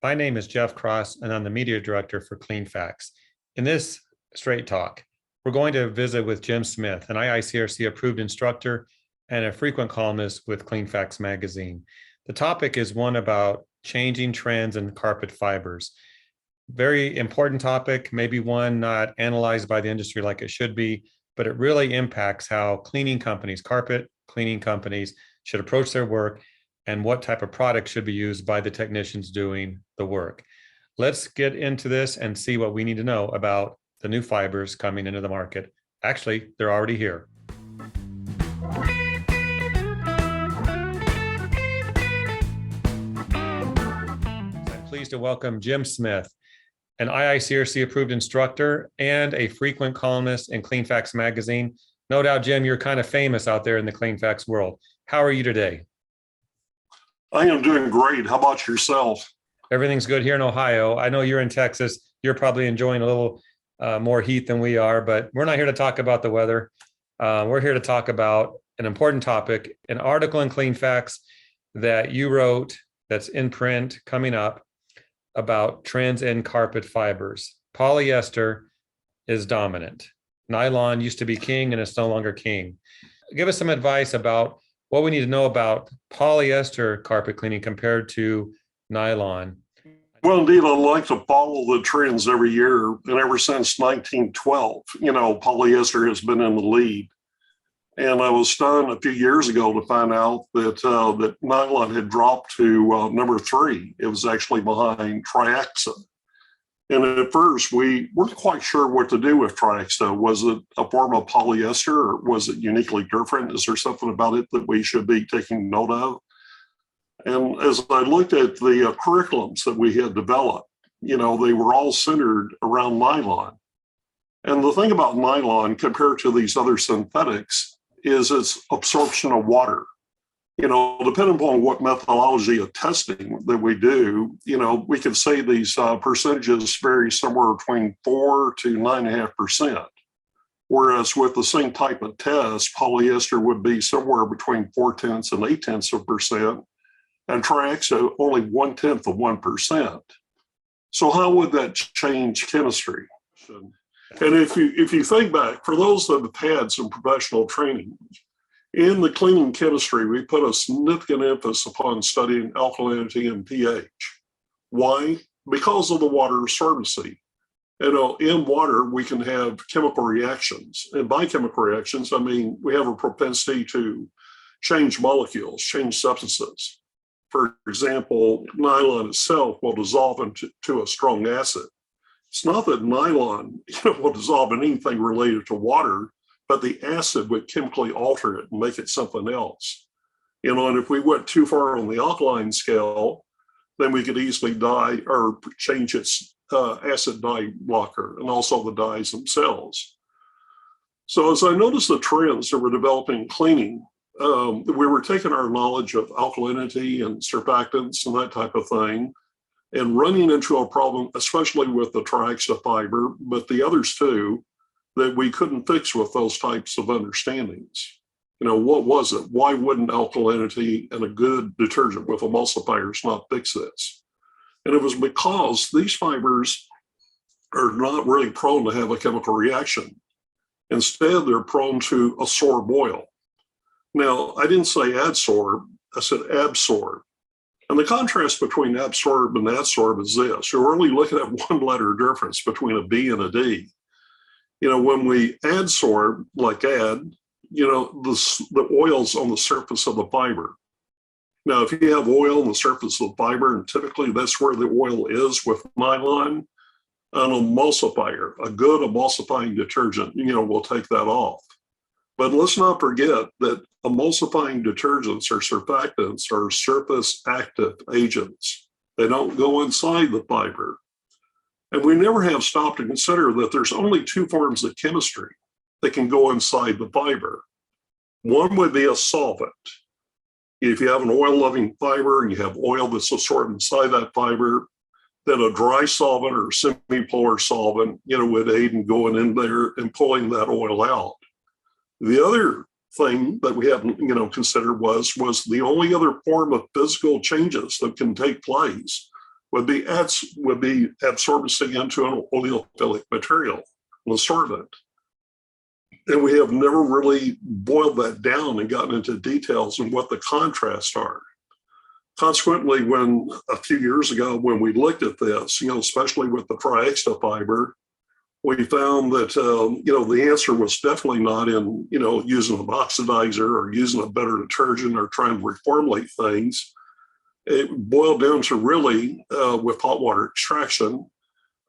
My name is Jeff Cross, and I'm the Media Director for CleanFacts. In this Straight Talk, we're going to visit with Jim Smith, an IICRC-approved instructor and a frequent columnist with CleanFacts magazine. The topic is one about changing trends in carpet fibers. Very important topic, maybe one not analyzed by the industry like it should be, but it really impacts how cleaning companies, carpet cleaning companies, should approach their work and what type of product should be used by the technicians doing the work. Let's get into this and see what we need to know about the new fibers coming into the market. Actually, they're already here. I'm pleased to welcome Jim Smith, an IICRC-approved instructor and a frequent columnist in CleanFacts magazine. No doubt, Jim, you're kind of famous out there in the CleanFacts world. How are you today? I am doing great. How about yourself? Everything's good here in Ohio. I know you're in Texas. You're probably enjoying a little more heat than we are, but we're not here to talk about the weather. We're here to talk about an important topic, an article in CleanFacts that you wrote that's in print coming up about trends in carpet fibers. Polyester is dominant. Nylon used to be king and it's no longer king. Give us some advice about what we need to know about polyester carpet cleaning compared to nylon. Well, indeed, I like to follow the trends every year. And ever since 1912, polyester has been in the lead. And I was stunned a few years ago to find out that nylon had dropped to number 3. It was actually behind triexta. And at first, we weren't quite sure what to do with triexta. Was it a form of polyester or was it uniquely different? Is there something about it that we should be taking note of? And as I looked at the curriculums that we had developed, they were all centered around nylon. And the thing about nylon compared to these other synthetics is its absorption of water. Depending upon what methodology of testing that we do, we could say these percentages vary somewhere between 4 to 9.5%. Whereas with the same type of test, polyester would be somewhere between 0.4 and 0.8%, and triexta only 0.1%. So how would that change chemistry? And if you think back, for those that have had some professional training, in the cleaning chemistry, we put a significant emphasis upon studying alkalinity and pH. Why? Because of the water absorbency. In water, we can have chemical reactions. And by chemical reactions, I mean we have a propensity to change molecules, change substances. For example, nylon itself will dissolve into a strong acid. It's not that nylon will dissolve in anything related to water, but the acid would chemically alter it and make it something else. And if we went too far on the alkaline scale, then we could easily dye or change its acid dye blocker and also the dyes themselves. So as I noticed the trends that were developing in cleaning, we were taking our knowledge of alkalinity and surfactants and that type of thing and running into a problem, especially with the triexta fiber, but the others too, that we couldn't fix with those types of understandings. What was it? Why wouldn't alkalinity and a good detergent with emulsifiers not fix this? And it was because these fibers are not really prone to have a chemical reaction. Instead, they're prone to absorb oil. Now, I didn't say adsorb, I said absorb. And the contrast between absorb and adsorb is this. You're only looking at one letter difference between a B and a D. When we adsorb, like add, the oil's on the surface of the fiber. Now, if you have oil on the surface of the fiber, and typically that's where the oil is with nylon, an emulsifier, a good emulsifying detergent, will take that off. But let's not forget that emulsifying detergents or surfactants are surface active agents. They don't go inside the fiber. And we never have stopped to consider that there's only 2 forms of chemistry that can go inside the fiber. One would be a solvent. If you have an oil-loving fiber and you have oil that's absorbed inside that fiber, then a dry solvent or semi-polar solvent, would aid in going in there and pulling that oil out. The other thing that we hadn't, considered was the only other form of physical changes that can take place would be absorbing into an oleophilic material, an sorbent. And we have never really boiled that down and gotten into details and what the contrasts are. Consequently, when a few years ago, when we looked at this, especially with the triexta fiber, we found that, the answer was definitely not in, using an oxidizer or using a better detergent or trying to reformulate things. It boiled down to really, with hot water extraction,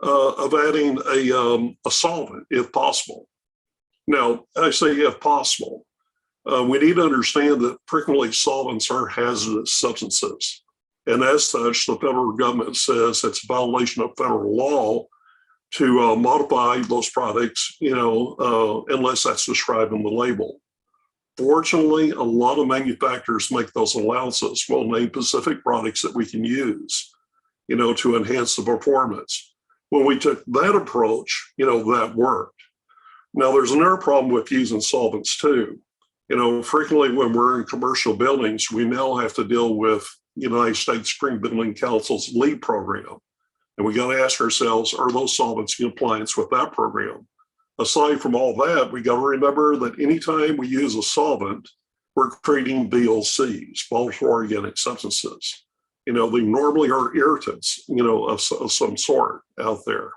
of adding a solvent if possible. Now, I say if possible. We need to understand that frequently solvents are hazardous substances. And as such, the federal government says it's a violation of federal law to modify those products, unless that's described in the label. Fortunately, a lot of manufacturers make those allowances. We'll name specific products that we can use, to enhance the performance. When we took that approach, that worked. Now, there's another problem with using solvents too. Frequently when we're in commercial buildings, we now have to deal with United States Green Building Council's LEED program. And we got to ask ourselves, are those solvents in compliance with that program? Aside from all that, we got to remember that anytime we use a solvent, we're creating VOCs, volatile organic substances. They normally are irritants, of some sort out there.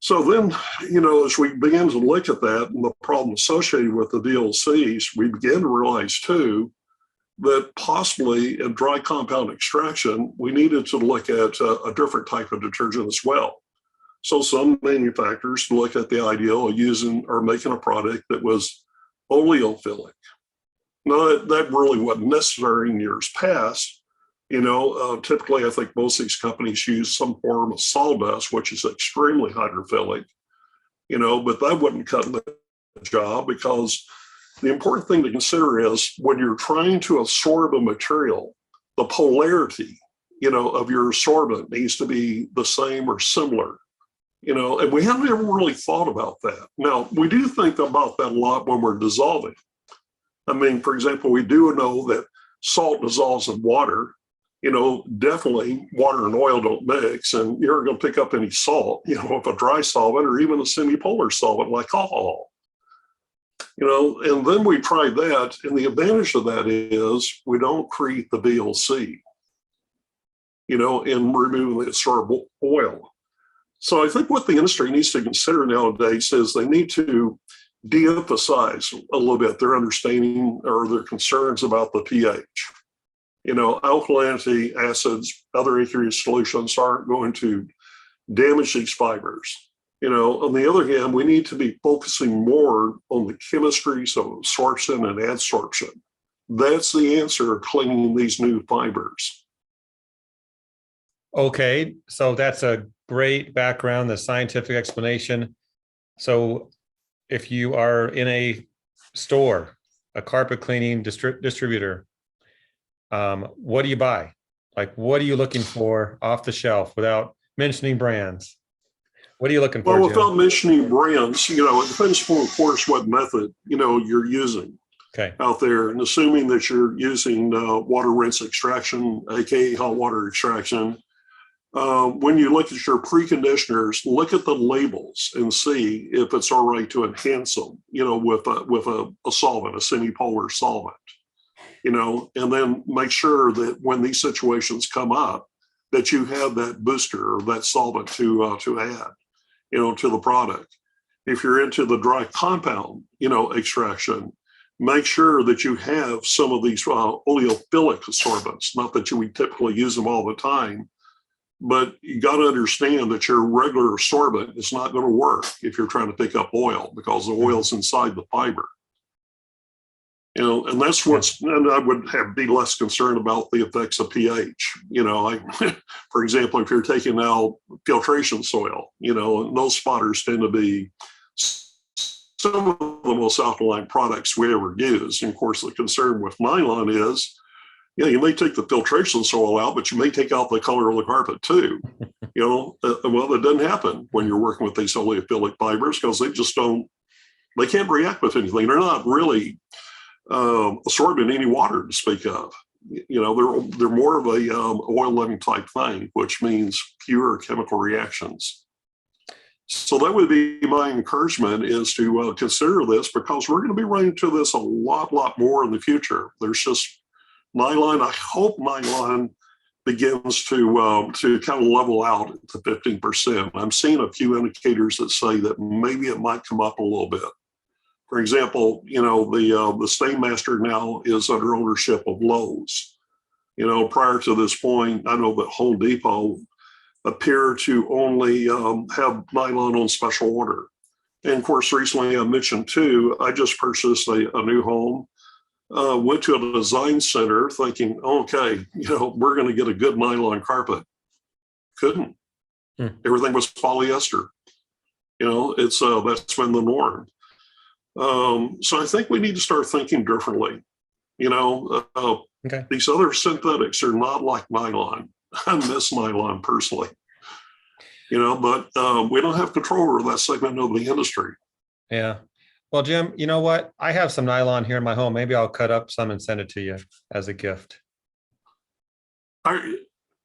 So then, as we begin to look at that and the problem associated with the VOCs, we begin to realize too that possibly in dry compound extraction, we needed to look at a different type of detergent as well. So some manufacturers look at the idea of using or making a product that was oleophilic. Now, that really wasn't necessary in years past. Typically, I think most of these companies use some form of sawdust, which is extremely hydrophilic, but that wouldn't cut the job, because the important thing to consider is when you're trying to absorb a material, the polarity, of your absorbent needs to be the same or similar, and we haven't ever really thought about that. Now, we do think about that a lot when we're dissolving. I mean, for example, we do know that salt dissolves in water. Definitely water and oil don't mix, and you're going to pick up any salt, if a dry solvent or even a semipolar solvent like alcohol. And then we tried that, and the advantage of that is we don't create the VOC, in removing the absorbable oil. So I think what the industry needs to consider nowadays is they need to de-emphasize a little bit their understanding or their concerns about the pH. Alkalinity, acids, other aqueous solutions aren't going to damage these fibers. On the other hand, we need to be focusing more on the chemistries of absorption and adsorption. That's the answer of cleaning these new fibers. Okay, so that's a great background, the scientific explanation. So if you are in a store, a carpet cleaning distributor, what do you buy? Like, what are you looking for off the shelf without mentioning brands? What are you looking for? Well, without mentioning brands, it depends upon, of course, what method, you're using out there. And assuming that you're using water rinse extraction, AKA hot water extraction, when you look at your preconditioners, look at the labels and see if it's all right to enhance them, with a solvent, a semipolar solvent. And then make sure that when these situations come up, that you have that booster or that solvent to add, to the product. If you're into the dry compound, extraction, make sure that you have some of these oleophilic sorbents. Not that we typically use them all the time, but you got to understand that your regular sorbent is not going to work if you're trying to pick up oil, because the oil's inside the fiber. And that's and I would be less concerned about the effects of pH. For example, if you're taking out filtration soil, and those spotters tend to be some of the most alkaline products we ever use. And of course, the concern with nylon is, you may take the filtration soil out, but you may take out the color of the carpet too. Well, that doesn't happen when you're working with these oleophilic fibers, because they can't react with anything. They're not really absorbing any water to speak of. they're more of a oil loving type thing, which means fewer chemical reactions. So that would be my encouragement, is to consider this, because we're going to be running into this a lot more in the future. There's just nylon. I hope nylon begins to kind of level out to 15%. I'm seeing a few indicators that say that maybe it might come up a little bit. For example, the Stainmaster now is under ownership of Lowe's. Prior to this point, I know that Home Depot appear to only have nylon on special order. And of course, recently I mentioned too, I just purchased a new home, went to a design center thinking, okay, we're going to get a good nylon carpet. Couldn't. Everything was polyester. It's that's been the norm. So I think we need to start thinking differently. Okay. These other synthetics are not like nylon. I miss nylon personally, but we don't have control over that segment of the industry. Yeah. Well, Jim, you know what? I have some nylon here in my home. Maybe I'll cut up some and send it to you as a gift. Make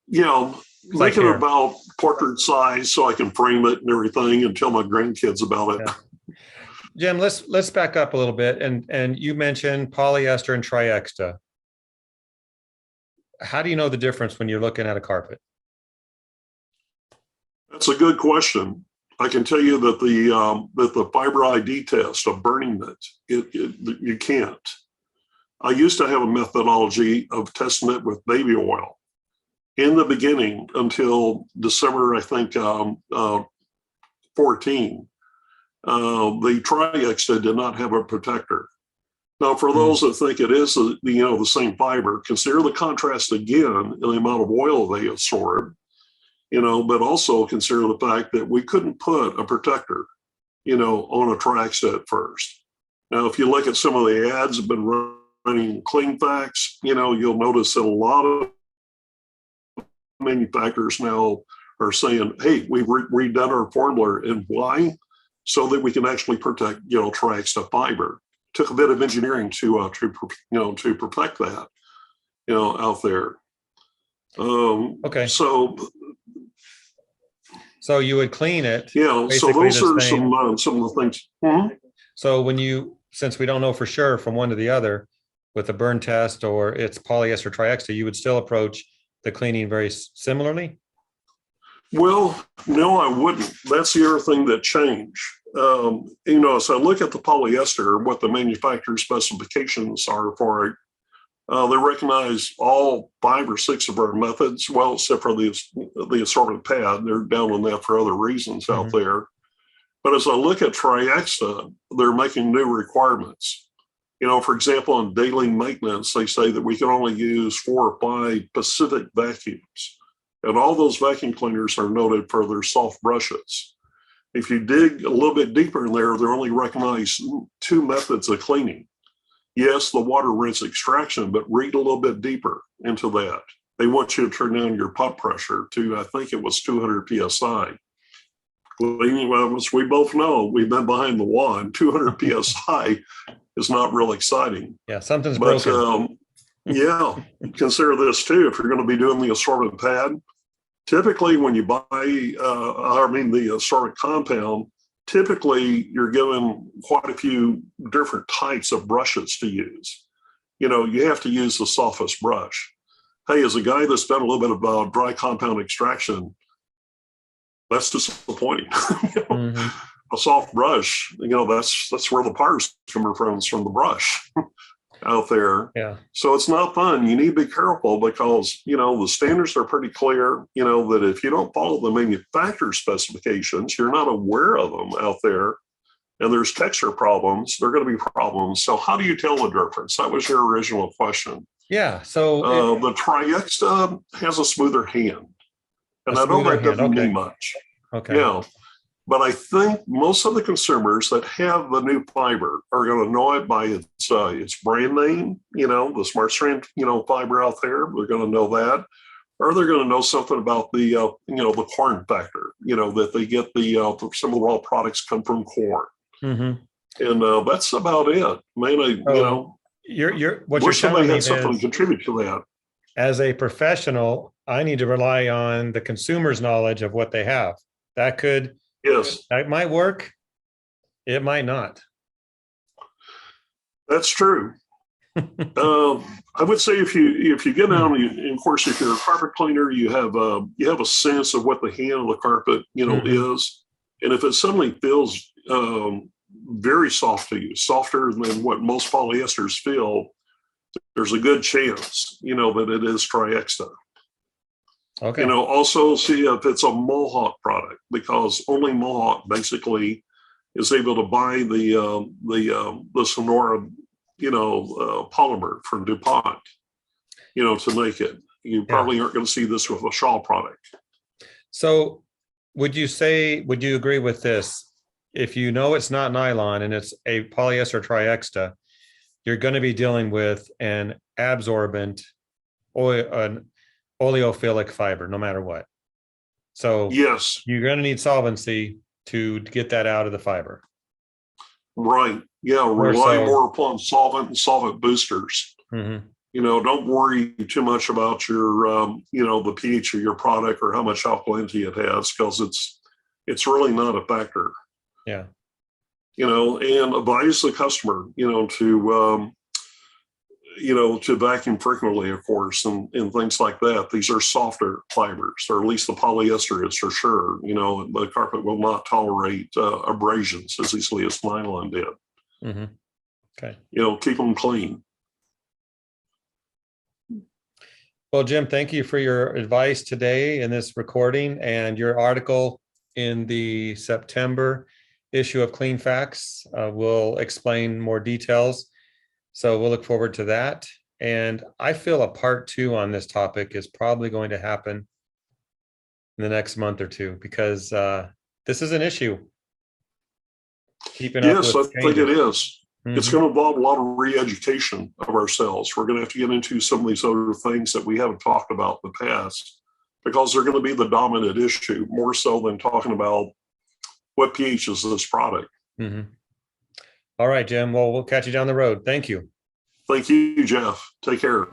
it about portrait size so I can frame it and everything and tell my grandkids about it. Yeah. Jim, let's back up a little bit. And you mentioned polyester and triexta. How do you know the difference when you're looking at a carpet? That's a good question. I can tell you that the fiber ID test of burning it, you can't. I used to have a methodology of testing it with baby oil in the beginning until December, I think, 14. The triexta did not have a protector. Now, for those that think it is the same fiber, consider the contrast again in the amount of oil they absorb, but also consider the fact that we couldn't put a protector, on a triexta at first. Now, if you look at some of the ads that have been running clean facts, you'll notice that a lot of manufacturers now are saying, hey, we've redone our formula. And why? So that we can actually protect, triexta fiber. Took a bit of engineering to protect that, out there. Okay. So you would clean it. Yeah. So those are some of the things. Mm-hmm. So since we don't know for sure from one to the other with a burn test or it's polyester triexta, you would still approach the cleaning very similarly? Well, no, I wouldn't. That's the other thing that changed. As I look at the polyester, what the manufacturer specifications are for it, they recognize all 5 or 6 of our methods, well, except for the assortment pad. They're down on that for other reasons out there. But as I look at triexta, they're making new requirements. For example, on daily maintenance, they say that we can only use 4 or 5 Pacific vacuums. And all those vacuum cleaners are noted for their soft brushes. If you dig a little bit deeper in there, they're only recognized 2 methods of cleaning. Yes, the water rinse extraction, but read a little bit deeper into that. They want you to turn down your pump pressure to, I think it was 200 PSI. Well, as we both know, we've been behind the wand. 200 PSI is not real exciting. Yeah, something's broken. Yeah, consider this too. If you're going to be doing the assortment pad, typically when you buy, the assortment compound, typically you're given quite a few different types of brushes to use. You have to use the softest brush. Hey, as a guy that's done a little bit of dry compound extraction, that's disappointing. A soft brush, that's where the parts come from, is from the brush out there. Yeah. So it's not fun. You need to be careful because, the standards are pretty clear, that if you don't follow the manufacturer specifications, you're not aware of them out there, and there's texture problems, there are going to be problems. So how do you tell the difference? That was your original question. Yeah. So the triexta has a smoother hand. And I know that doesn't mean much. Okay. Yeah. But I think most of the consumers that have the new fiber are going to know it by its brand name, the Smart Strand, fiber out there. They're going to know that. Or they're going to know something about the, the corn factor, that they get some of the raw products come from corn. Mm-hmm. And that's about it. Man, what you're wish telling somebody me had something is, to contribute to that. as a professional, I need to rely on the consumer's knowledge of what they have. Yes, That might work. It might not. that's true. I would say if you get out, and of course, if you're a carpet cleaner, you have a sense of what the hand of the carpet, is, and if it suddenly feels very soft to you, softer than what most polyesters feel, there's a good chance, that it is triexta. Okay. Also see if it's a Mohawk product, because only Mohawk basically is able to buy the Sonora, polymer from DuPont, to make it. You probably aren't going to see this with a Shaw product. So would you agree with this? If you know it's not nylon and it's a polyester triexta, you're going to be dealing with an absorbent an oleophilic fiber, no matter what. So yes, you're going to need solvency to get that out of the fiber. Right. Yeah. Rely more upon solvent and solvent boosters. Mm-hmm. Don't worry too much about your, the pH of your product or how much alkalinity it has, because it's really not a factor. Yeah. And advise the customer, to vacuum frequently, of course, and things like that. These are softer fibers, or at least the polyester is for sure. The carpet will not tolerate abrasions as easily as nylon did. Mm-hmm. Okay. Keep them clean. Well, Jim, thank you for your advice today in this recording, and your article in the September issue of Clean Facts will explain more details. So we'll look forward to that. And I feel a part 2 on this topic is probably going to happen in the next month or two, because this is an issue. Keeping up with I think it is. Mm-hmm. It's going to involve a lot of re-education of ourselves. We're going to have to get into some of these other things that we haven't talked about in the past, because they're going to be the dominant issue, more so than talking about what pH is this product. Mm-hmm. All right, Jim. Well, we'll catch you down the road. Thank you. Thank you, Jeff. Take care.